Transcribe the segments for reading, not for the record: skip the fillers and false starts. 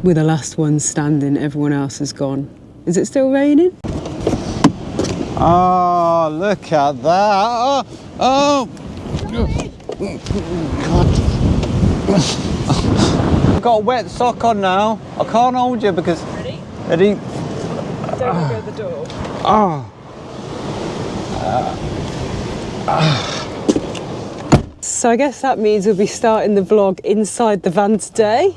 We're the last ones standing, everyone else has gone. Is it still raining? Oh, look at that. Oh. I've got a wet sock on now. I can't hold you because... Ready? Don't go the door. Oh. So I guess that means we'll be starting the vlog inside the van today.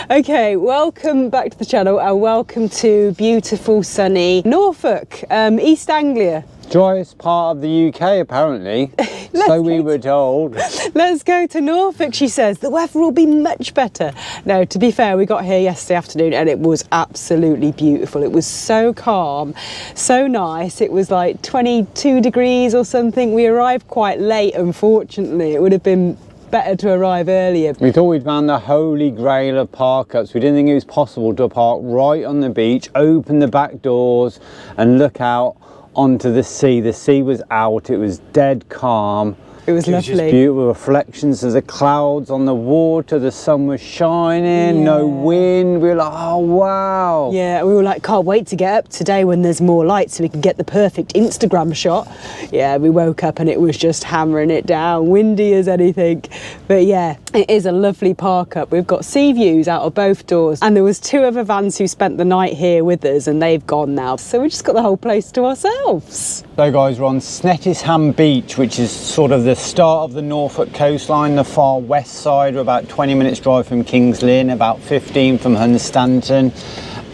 Okay, welcome back to the channel and welcome to beautiful sunny Norfolk, East Anglia. Driest part of the UK apparently, so we were told. Let's go to Norfolk, she says. The weather will be much better. No, to be fair, we got here yesterday afternoon and it was absolutely beautiful. It was so calm, so nice. It was like 22 degrees or something. We arrived quite late, unfortunately. It would have been better to arrive earlier. We thought we'd found the holy grail of park-ups. We didn't think it was possible to park right on the beach, open the back doors and look out onto the sea. The sea was out, it was dead calm. It was lovely. Just beautiful reflections of the clouds on the water, the sun was shining, no wind. We were like, oh wow. Yeah, we were like, can't wait to get up today when there's more light so we can get the perfect Instagram shot. Yeah, we woke up and it was just hammering it down, windy as anything. But yeah, it is a lovely park up. We've got sea views out of both doors and there was 2 other vans who spent the night here with us and they've gone now. So we just got the whole place to ourselves. So guys, we're on Snetisham Beach, which is sort of the start of the Norfolk coastline, the far west side. We're about 20 minutes drive from King's Lynn, about 15 from Hunstanton.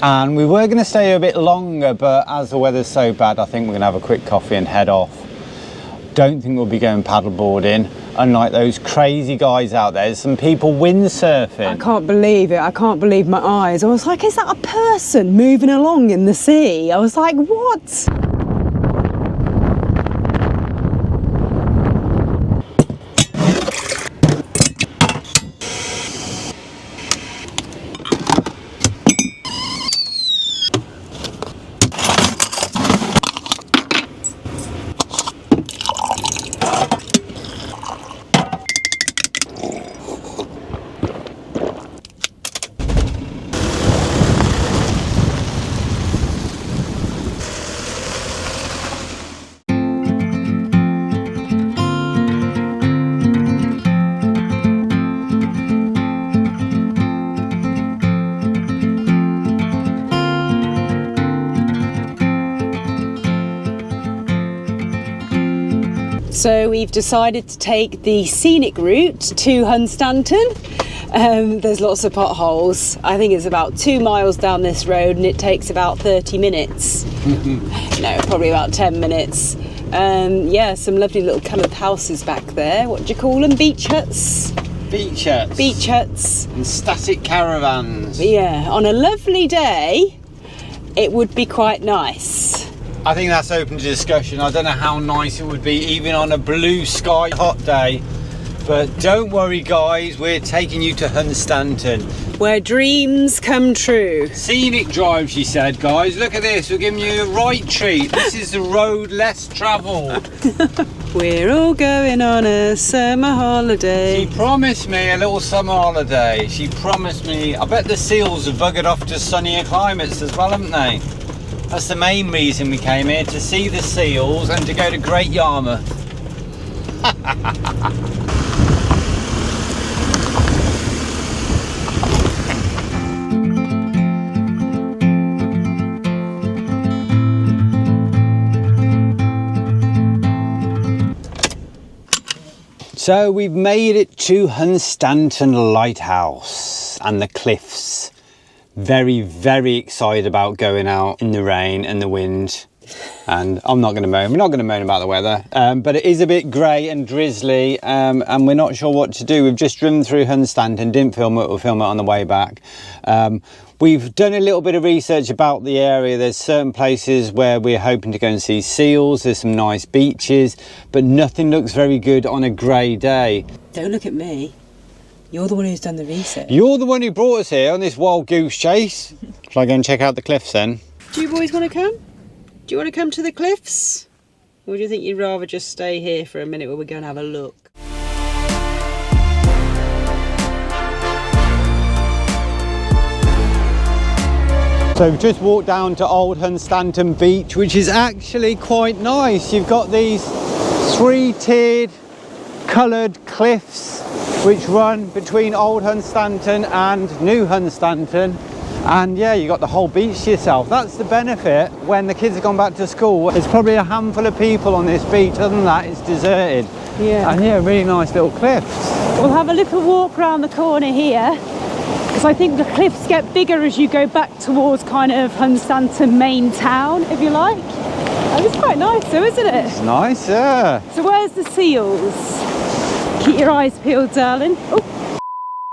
And we were going to stay a bit longer, but as the weather's so bad, I think we're going to have a quick coffee and head off. Don't think we'll be going paddleboarding, unlike those crazy guys out there. There's some people windsurfing. I can't believe it. I can't believe my eyes. I was like, is that a person moving along in the sea? I was like, what? So we've decided to take the scenic route to Hunstanton. There's lots of potholes. I think it's about 2 miles down this road and it takes about 30 minutes. No, probably about 10 minutes. Yeah, some lovely little coloured houses back there. What do you call them? Beach huts? Beach huts. Beach huts. And static caravans. Yeah, on a lovely day, it would be quite nice. I think that's open to discussion. I don't know how nice it would be even on a blue sky hot day. But don't worry guys, we're taking you to Hunstanton. Where dreams come true. Scenic drive, she said, guys. Look at this, we're giving you a right treat. This is the road less travelled. We're all going on a summer holiday. She promised me a little summer holiday. She promised me. I bet the seals have buggered off to sunnier climates as well, haven't they? That's the main reason we came here, to see the seals and to go to Great Yarmouth. So we've made it to Hunstanton Lighthouse and the cliffs. Very, very excited about going out in the rain and the wind. And I'm not going to moan. We're not going to moan about the weather. But it is a bit grey and drizzly and we're not sure what to do. We've just driven through Hunstanton, didn't film it, we'll film it on the way back. We've done a little bit of research about the area. There's certain places where we're hoping to go and see seals. There's some nice beaches, but nothing looks very good on a grey day. Don't look at me. You're the one who's done the research. You're the one who brought us here on this wild goose chase. Shall I go and check out the cliffs then? Do you boys want to come? Do you want to come to the cliffs? Or do you think you'd rather just stay here for a minute while we go and have a look? So we've just walked down to Old Hunstanton Beach, which is actually quite nice. You've got these 3-tiered coloured cliffs which run between Old Hunstanton and New Hunstanton, and yeah, you got the whole beach to yourself. That's the benefit when the kids have gone back to school. There's probably a handful of people on this beach. Other than that, it's deserted. Yeah. And yeah, really nice little cliffs. We'll have a little walk around the corner here, because I think the cliffs get bigger as you go back towards kind of Hunstanton main town, if you like. And it's quite nice though, isn't it? It's nice, yeah. So where's the seals? Keep your eyes peeled, darling. Oh.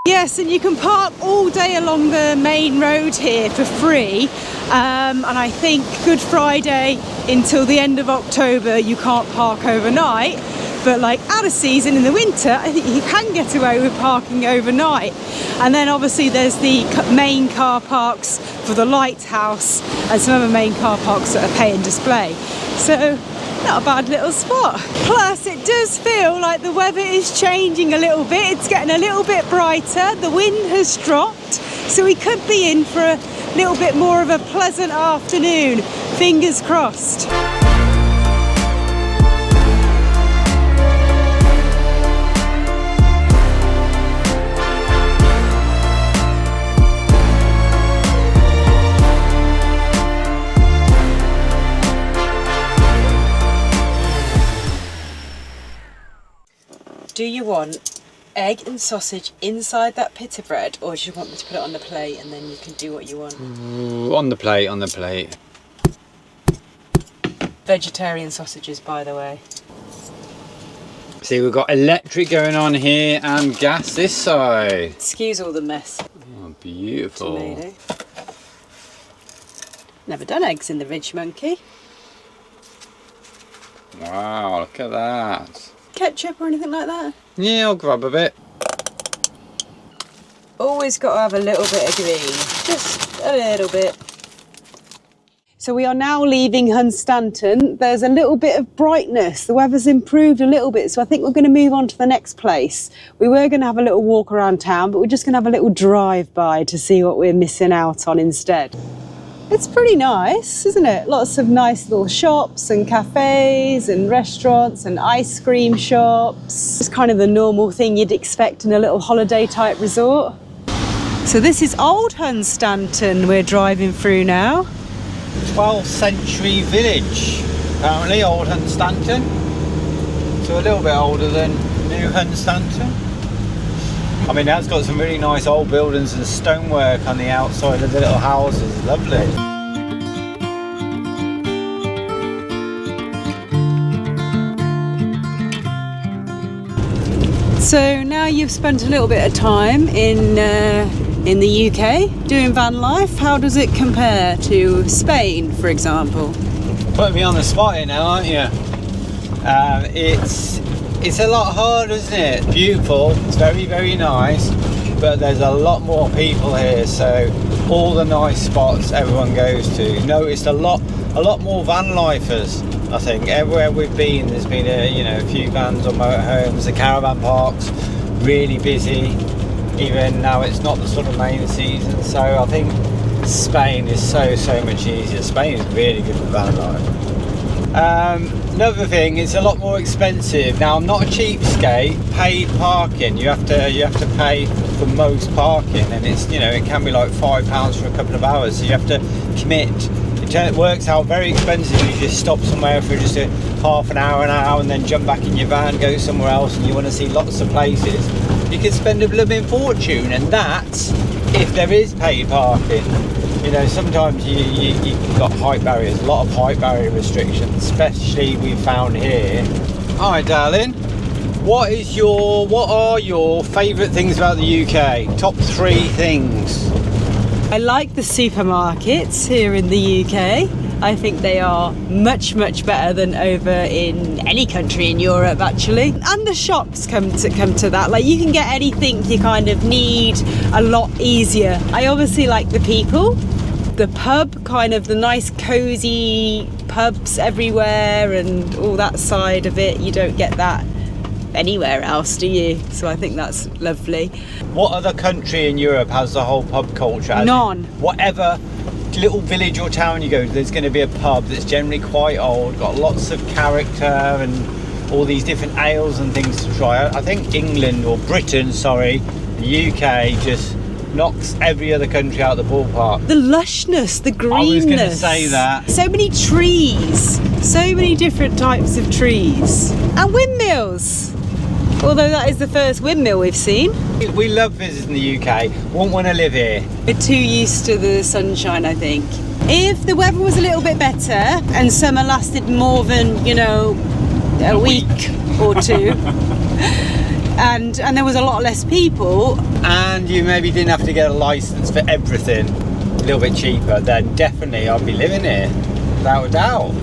Yes, and you can park all day along the main road here for free. And I think Good Friday until the end of October you can't park overnight. But like out of season in the winter, I think you can get away with parking overnight. And then obviously there's the main car parks for the lighthouse and some other main car parks that are pay and display. So not a bad little spot. Plus it does feel like the weather is changing a little bit. It's getting a little bit brighter. The wind has dropped. So we could be in for a little bit more of a pleasant afternoon. Fingers crossed. Do you want egg and sausage inside that pita bread, or do you want me to put it on the plate and then you can do what you want? Ooh, on the plate, on the plate. Vegetarian sausages, by the way. See, we've got electric going on here and gas this side. Excuse all the mess. Oh, beautiful. Tomato. Never done eggs in the Ridge Monkey. Wow, look at that. Ketchup or anything like that? Yeah, I'll grab a bit. Always got to have a little bit of green. Just a little bit. So we are now leaving Hunstanton. There's a little bit of brightness. The weather's improved a little bit, so I think we're going to move on to the next place. We were going to have a little walk around town, but we're just going to have a little drive-by to see what we're missing out on instead. It's pretty nice, isn't it? Lots of nice little shops and cafes and restaurants and ice cream shops. It's kind of the normal thing you'd expect in a little holiday type resort. So this is Old Hunstanton we're driving through now. 12th century village, apparently, Old Hunstanton. So a little bit older than New Hunstanton. I mean, that's got some really nice old buildings and stonework on the outside of the little houses. Lovely. So now you've spent a little bit of time in the UK doing van life. How does it compare to Spain, for example? Putting me on the spot here now, aren't you? It's a lot harder, isn't it? Beautiful, it's very, very nice, but there's a lot more people here, so all the nice spots everyone goes to. Noticed a lot more van lifers. I think everywhere we've been, there's been a few vans on motorhomes. The caravan park's really busy. Even now, it's not the sort of main season, so I think Spain is so much easier. Spain is really good for van life. Another thing, it's a lot more expensive. Now, I'm not a cheapskate. Paid parking, you have to pay for most parking, and it's it can be like £5 for a couple of hours. So you have to commit. It works out very expensive. You just stop somewhere for just a half an hour, and then jump back in your van, go somewhere else, and you want to see lots of places. You can spend a blooming fortune, and that's if there is paid parking. Sometimes you've got height barriers, a lot of height barrier restrictions, especially we found here. Hi, darling. What are your favourite things about the UK? Top 3 things. I like the supermarkets here in the UK. I think they are much better than over in any country in Europe, actually. And the shops come to that. Like, you can get anything you kind of need a lot easier. I obviously like the people. The pub, kind of the nice cozy pubs everywhere and all that side of it. You don't get that anywhere else, do you? So I think that's lovely. What other country in Europe has the whole pub culture? None. Whatever little village or town you go to, there's going to be a pub that's generally quite old, got lots of character and all these different ales and things to try. I think England, or Britain, sorry, the UK just knocks every other country out of the ballpark. The lushness, the greenness. I was going to say that. So many trees, so many different types of trees. And windmills. Although that is the first windmill we've seen. We love visiting the UK, won't want to live here. We're too used to the sunshine, I think. If the weather was a little bit better and summer lasted more than, you know, a week or two, and there was a lot less people, and you maybe didn't have to get a license for everything, a little bit cheaper, then definitely I'd be living here, without a doubt.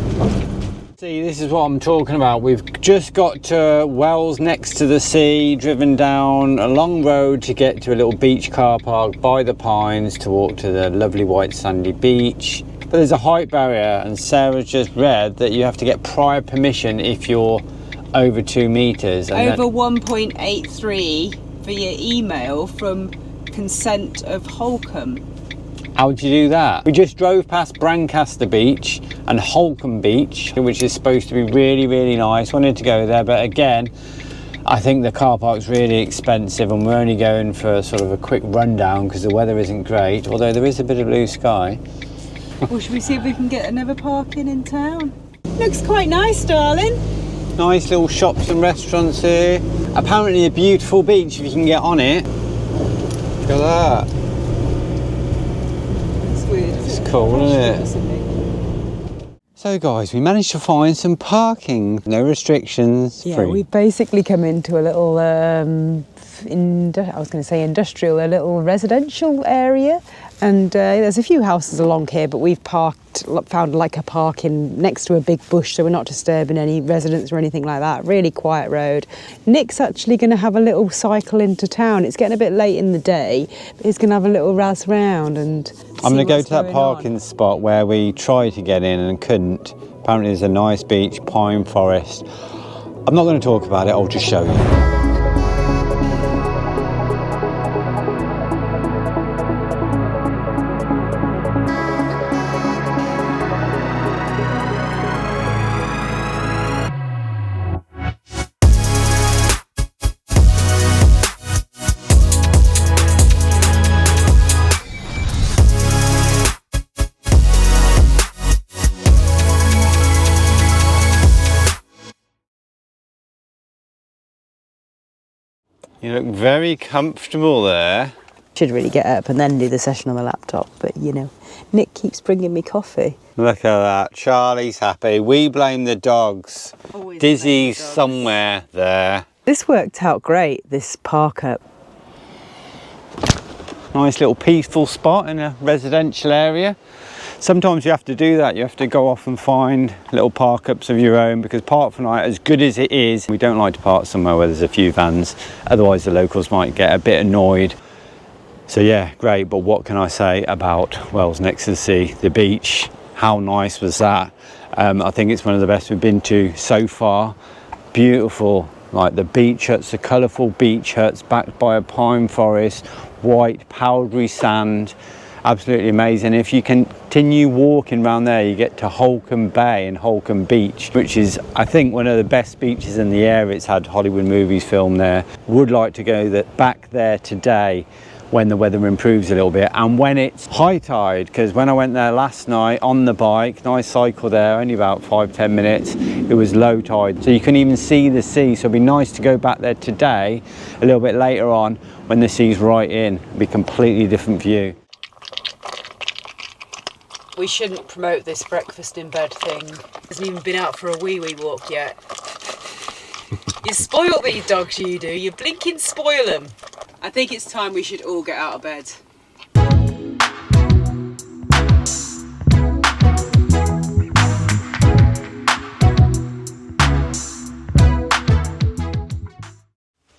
See, this is what I'm talking about. We've just got to Wells, next to the sea, driven down a long road to get to a little beach car park by the pines to walk to the lovely white sandy beach. But there's a height barrier, and Sarah's just read that you have to get prior permission if you're over 2 meters. And over 1.83 via email from Consent of Holcombe. How do you do that? We just drove past Brancaster Beach and Holcombe Beach, which is supposed to be really, really nice. Wanted to go there, but again, I think the car park's really expensive and we're only going for sort of a quick rundown because the weather isn't great, although there is a bit of blue sky. Well, should we see if we can get another parking in town? Looks quite nice, darling. Nice little shops and restaurants here. Apparently a beautiful beach if you can get on it. Look at that. Weird, it's cool, isn't it? So guys, we managed to find some parking, no restrictions, free. We've basically come into a little, I was going to say industrial, a little residential area. And there's a few houses along here, but we've found like a parking next to a big bush, so we're not disturbing any residents or anything like that. Really quiet road. Nick's actually going to have a little cycle into town. It's getting a bit late in the day, but he's going to have a little razz round and I'm going to go to that parking spot where we tried to get in and couldn't. Apparently there's a nice beach, pine forest. I'm not going to talk about it, I'll just show you. You look very comfortable there. Should really get up and then do the session on the laptop, but you know, Nick keeps bringing me coffee. Look at that, Charlie's happy. We blame the dogs. Always Dizzy's blame the dogs. somewhere there. This worked out great, this park up. Nice little peaceful spot in a residential area. Sometimes you have to do that, you have to go off and find little park ups of your own, because Park for Night, as good as it is, we don't like to park somewhere where there's a few vans, otherwise the locals might get a bit annoyed. So yeah, great, but what can I say about Wells next to the sea, the beach? How nice was that? I think it's one of the best we've been to so far. Beautiful, like the beach huts, the colourful beach huts backed by a pine forest, white powdery sand. Absolutely amazing. If you continue walking around there, you get to Holcombe Bay and Holcombe Beach, which is, I think, one of the best beaches in the area. It's had Hollywood movies filmed there. Would like to go back there today when the weather improves a little bit and when it's high tide, because when I went there last night on the bike, nice cycle there, only about 5-10 minutes, it was low tide, so you couldn't even see the sea. So it'd be nice to go back there today a little bit later on when the sea's right in. It'd be a completely different view. We shouldn't promote this breakfast in bed thing. Hasn't even been out for a wee walk yet. You spoil these dogs, you do. You blinking spoil them. I think it's time we should all get out of bed.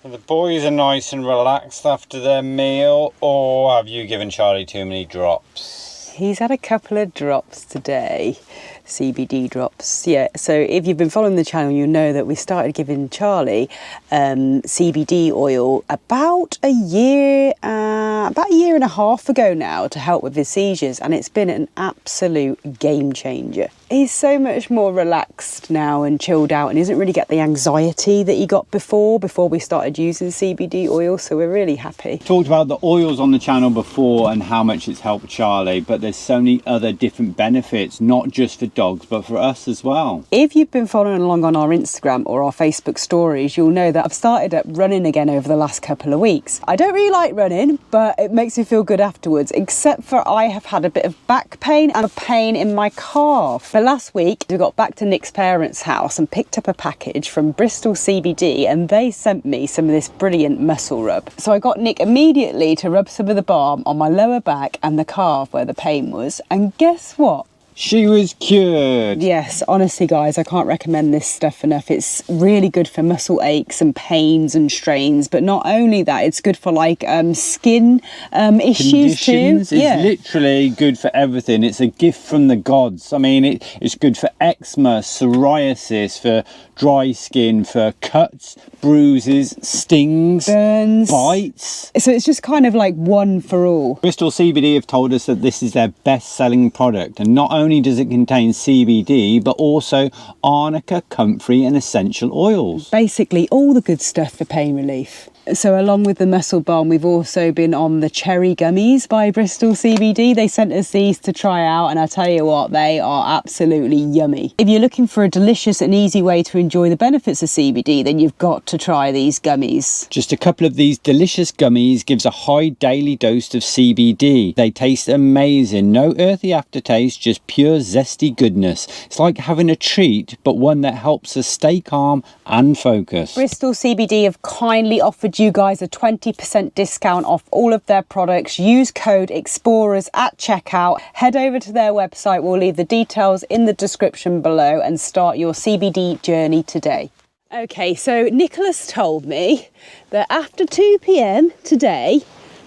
Well, the boys are nice and relaxed after their meal, or have you given Charlie too many drops? He's had a couple of drops today, CBD drops. Yeah, so if you've been following the channel, you'll know that we started giving Charlie CBD oil about a year and a half ago now to help with his seizures, and it's been an absolute game changer. He's so much more relaxed now and chilled out, and he doesn't really get the anxiety that he got before we started using CBD oil, so we're really happy. Talked about the oils on the channel before and how much it's helped Charlie, but there's so many other different benefits, not just for dogs but for us as well. If you've been following along on our Instagram or our Facebook stories, you'll know that I've started up running again over the last couple of weeks. I don't really like running, but it makes me feel good afterwards, except for I have had a bit of back pain and a pain in my calf. But last week we got back to Nick's parents' house and picked up a package from Bristol CBD, and they sent me some of this brilliant muscle rub. So I got Nick immediately to rub some of the balm on my lower back and the calf where the pain was, and guess what? She was cured. Yes, honestly guys, I can't recommend this stuff enough. It's really good for muscle aches and pains and strains, but not only that, it's good for like skin issues too. It's literally good for everything. It's a gift from the gods. I mean, it's good for eczema, psoriasis, for dry skin, for cuts, bruises, stings, burns, bites. So it's just kind of like one for all. Bristol CBD have told us that this is their best-selling product, and not only does it contain CBD but also arnica, comfrey and essential oils. Basically all the good stuff for pain relief. So along with the muscle balm, we've also been on the cherry gummies by Bristol CBD. They sent us these to try out, and I tell you what, they are absolutely yummy. If you're looking for a delicious and easy way to enjoy the benefits of CBD, then you've got to try these gummies. Just a couple of these delicious gummies gives a high daily dose of CBD. They taste amazing, no earthy aftertaste, just pure zesty goodness. It's like having a treat, but one that helps us stay calm and focused. Bristol CBD have kindly offered you guys a 20% discount off all of their products. Use code EXPLORERS at checkout. Head over to their website. We'll leave the details in the description below and start your CBD journey today. Okay, so Nicholas told me that after 2 p.m. today,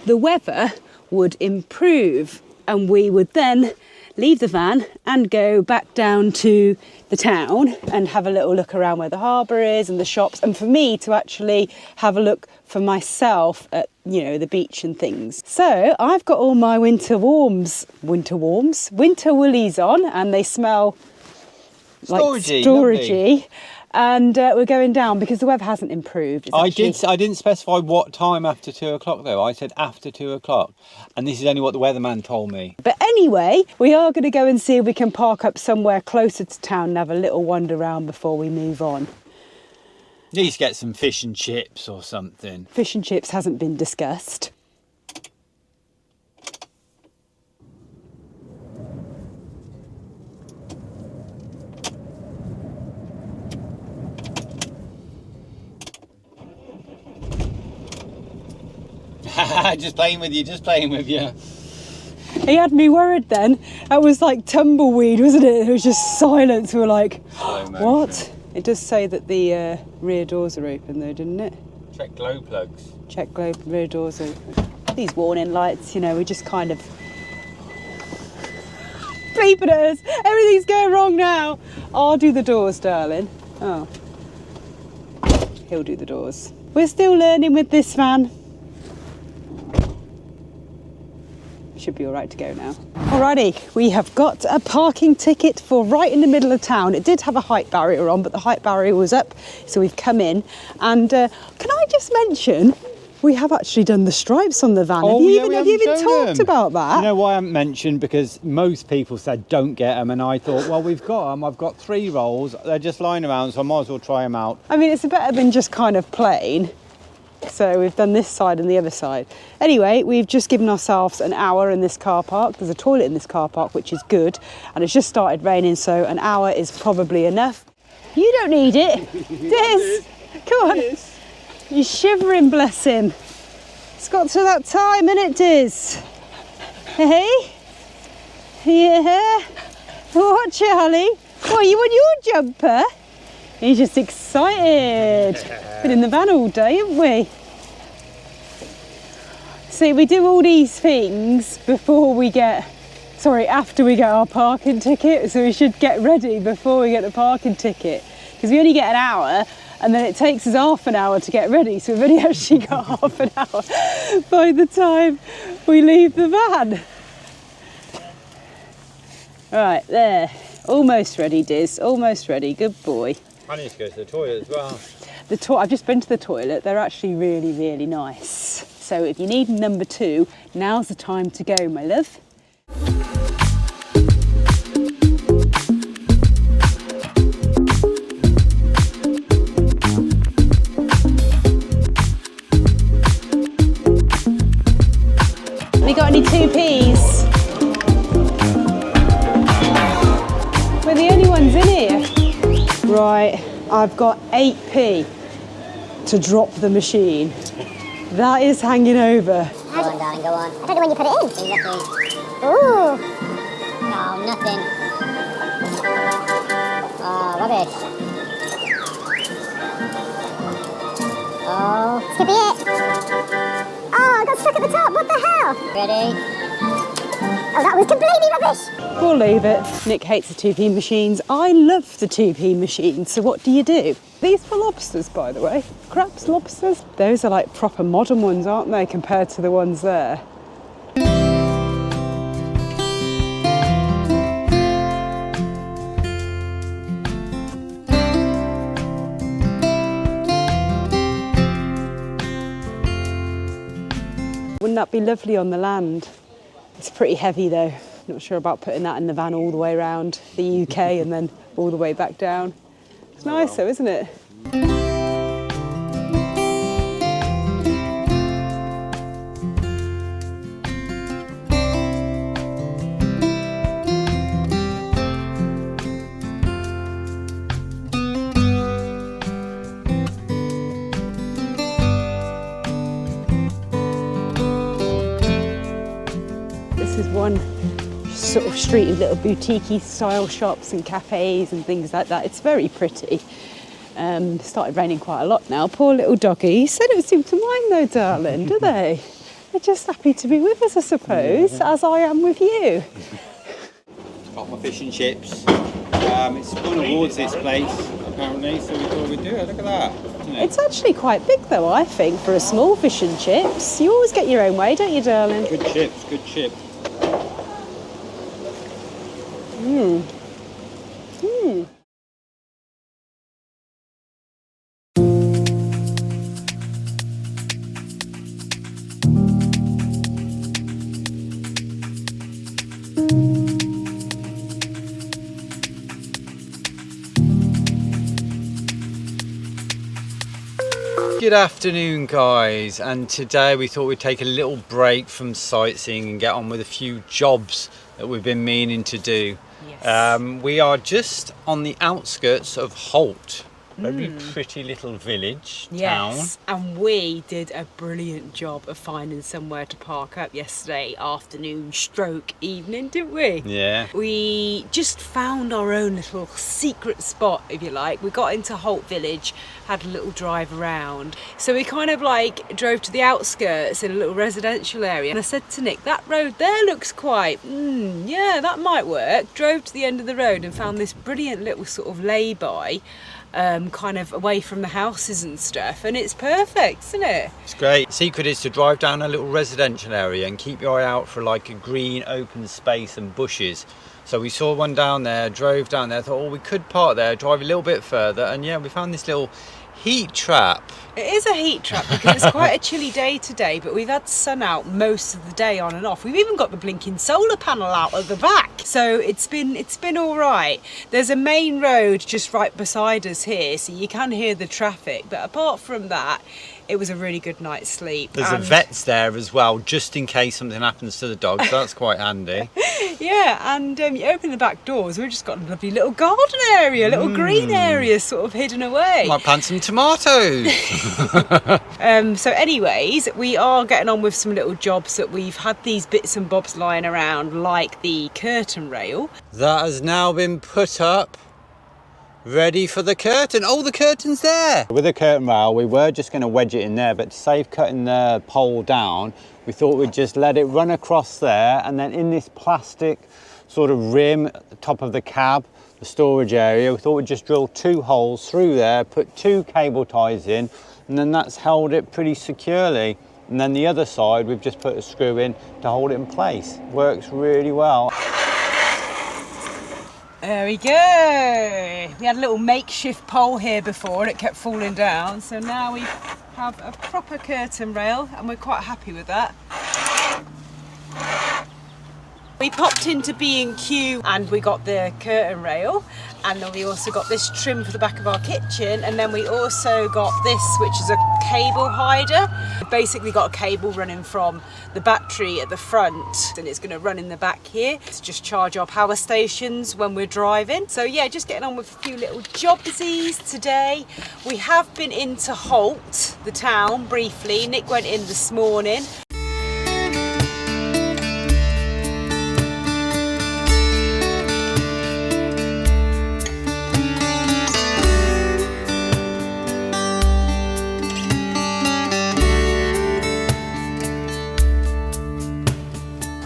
the weather would improve and we would then leave the van and go back down to the town and have a little look around where the harbour is and the shops, and for me to actually have a look for myself at, you know, the beach and things. So I've got all my winter woolies on, and they smell like storagey. And we're going down because the weather hasn't improved. I didn't specify what time after 2 o'clock though. I said after 2 o'clock, and this is only what the weatherman told me. But anyway, we are going to go and see if we can park up somewhere closer to town and have a little wander around before we move on. Need to get some fish and chips or something. Fish and chips hasn't been discussed. Just playing with you. He had me worried then. That was like tumbleweed, wasn't it? It was just silence. We were like, what? It does say that the rear doors are open though, didn't it? Check glow plugs. Check rear doors open. These warning lights, you know, we just kind of bleeping at us. Everything's going wrong now. I'll do the doors, darling. Oh. He'll do the doors. We're still learning with this van. Should be all right to go now. Alrighty, we have got a parking ticket for right in the middle of town. It did have a height barrier on, but the height barrier was up, so we've come in. And can I just mention, we have actually done the stripes on the van. Have you even talked about that? You know why I haven't mentioned? Because most people said don't get them, and I thought, well, we've got them. I've got 3 rolls. They're just lying around, so I might as well try them out. I mean, it's better than just kind of plain. So we've done this side and the other side. Anyway, we've just given ourselves an hour in this car park. There's a toilet in this car park, which is good. And it's just started raining, so an hour is probably enough. You don't need it. Des, come on. Yes. You're shivering, bless him. It's got to that time, innit, Des? Hey? Yeah? What, Charlie? What, you want your jumper? He's just excited. Been in the van all day, haven't we? See, we do all these things before we get Sorry, after we get our parking ticket, so we should get ready before we get the parking ticket. Because we only get an hour, and then it takes us half an hour to get ready, so we've only actually got half an hour by the time we leave the van. Right, there. Almost ready, Diz. Almost ready. Good boy. I need to go to the toilet as well. I've just been to the toilet. They're actually really, really nice. So if you need number 2, now's the time to go, my love. We got any 2Ps? We're the only ones in here. Right, I've got 8p to drop the machine. That is hanging over. Go on, darling, go on. I don't know when you put it in. Exactly. Ooh. No, nothing. Oh, rubbish. Oh, this could be it. Oh, I got stuck at the top. What the hell? Ready? Oh, that was completely rubbish. We'll leave it. Nick hates the 2p machines. I love the 2p machines. So what do you do? These for lobsters, by the way. Crabs, lobsters. Those are like proper modern ones, aren't they, compared to the ones there? Wouldn't that be lovely on the land? It's pretty heavy though. Not sure about putting that in the van all the way around the UK and then all the way back down. It's nice though, isn't it? This is one sort of street of little boutique-y style shops and cafes and things like that. It's very pretty. It started raining quite a lot now. Poor little doggies. They don't seem to mind though, darling, do they? They're just happy to be with us, I suppose, as I am with you. Got my fish and chips. It's won awards, this place, apparently, so we thought we'd do it. Look at that. Isn't it? It's actually quite big though, I think, for a small fish and chips. You always get your own way, don't you, darling? Good chips, good chip. Mmm. Mmm. Good afternoon, guys, and today we thought we'd take a little break from sightseeing and get on with a few jobs that we've been meaning to do. Yes. We are just on the outskirts of Holt. Very pretty little village, Yes, town. and we did a brilliant job of finding somewhere to park up yesterday afternoon stroke evening, didn't we? Yeah. We just found our own little secret spot, if you like. We got into Holt Village, had a little drive around. So we kind of like drove to the outskirts in a little residential area. And I said to Nick, that road there looks quite, yeah, that might work. Drove to the end of the road and found this brilliant little sort of lay-by. Kind of away from the houses and stuff, and it's perfect, isn't it? It's great. The secret is to drive down a little residential area and keep your eye out for like a green open space and bushes. So we saw one down there, drove down there, thought, oh, we could park there, drive a little bit further, and yeah, we found this little heat trap. It is a heat trap because it's quite a chilly day today, but we've had sun out most of the day on and off. We've even got the blinking solar panel out at the back, so it's been all right. There's a main road just right beside us here, so you can hear the traffic, but apart from that, it was a really good night's sleep. There's a vet's there as well, just in case something happens to the dogs. So that's quite handy. Yeah, and you open the back doors, we've just got a lovely little garden area, a little green area sort of hidden away. Might plant some tomatoes. So anyways, we are getting on with some little jobs that we've had these bits and bobs lying around, like the curtain rail. That has now been put up. ready for the curtain. Oh, the curtain's there. With the curtain rail, we were just going to wedge it in there, but to save cutting the pole down, we thought we'd just let it run across there, and then in this plastic sort of rim at the top of the cab, the storage area, we thought we'd just drill 2 holes through there, put 2 cable ties in, and then that's held it pretty securely. And then the other side, we've just put a screw in to hold it in place. Works really well. There we go. We had a little makeshift pole here before and it kept falling down. So now we have a proper curtain rail and we're quite happy with that. We popped into B&Q and we got the curtain rail, and then we also got this trim for the back of our kitchen, and then we also got this, which is a cable hider. We've basically got a cable running from the battery at the front, and it's going to run in the back here to just charge our power stations when we're driving. So yeah, just getting on with a few little jobsies today. We have been into Holt, the town, briefly. Nick went in this morning.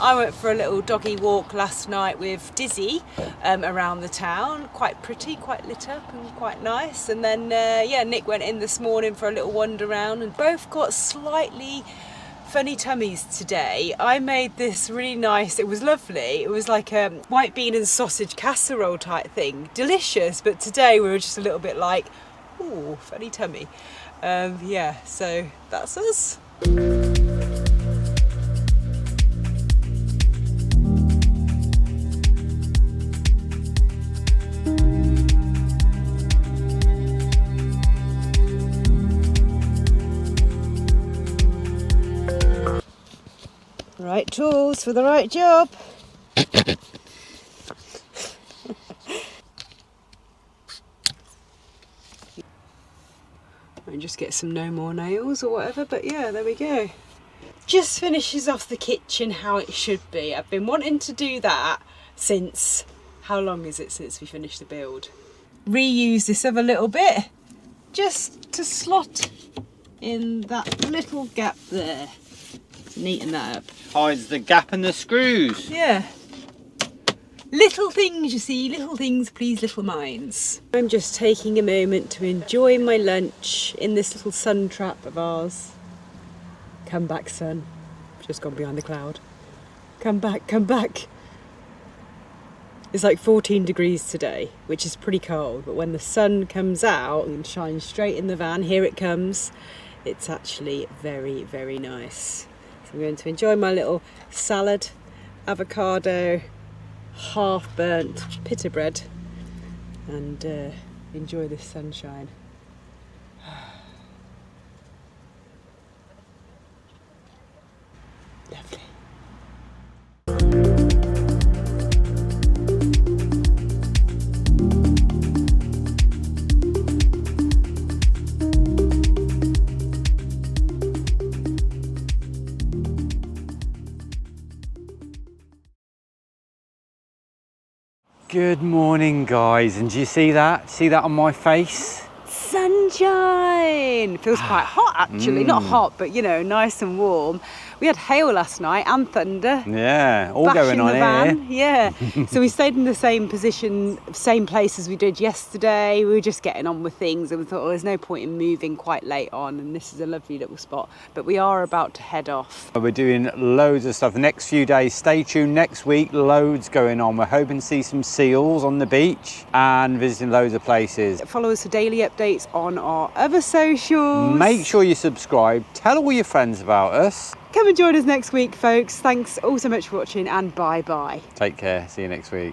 I went for a little doggy walk last night with Dizzy around the town. Quite pretty, quite lit up and quite nice. And then, yeah, Nick went in this morning for a little wander around, and both got slightly funny tummies today. I made this really nice, it was lovely. It was like a white bean and sausage casserole type thing. Delicious, but today we were just a little bit like, ooh, funny tummy. Yeah, so that's us. Right tools for the right job. And just get some no more nails or whatever, but yeah, there we go. Just finishes off the kitchen how it should be. I've been wanting to do that since, how long is it since we finished the build? Reuse this other little bit just to slot in that little gap there. Neaten that up. Hides the gap in the screws. Yeah. Little things, you see, little things please little minds. I'm just taking a moment to enjoy my lunch in this little sun trap of ours. Come back, sun. Just gone behind the cloud. Come back, come back. It's like 14 degrees today, which is pretty cold, but when the sun comes out and shines straight in the van, here it comes, it's actually very, very nice. I'm going to enjoy my little salad, avocado, half burnt pita bread, and enjoy this sunshine. Lovely. Good morning, guys, and do you see that? See that on my face? Sunshine! Feels quite hot actually, not hot, but you know, nice and warm. We had hail last night and thunder. Yeah, all going on the van. here. Yeah. So we stayed in the same position, same place as we did yesterday. We were just getting on with things and we thought, oh, there's no point in moving quite late on, and this is a lovely little spot. But we are about to head off. We're doing loads of stuff the next few days. Stay tuned next week, loads going on. We're hoping to see some seals on the beach and visiting loads of places. Follow us for daily updates on our other socials. Make sure you subscribe, tell all your friends about us. Come and join us next week, folks. Thanks all so much for watching, and bye-bye. Take care, see you next week.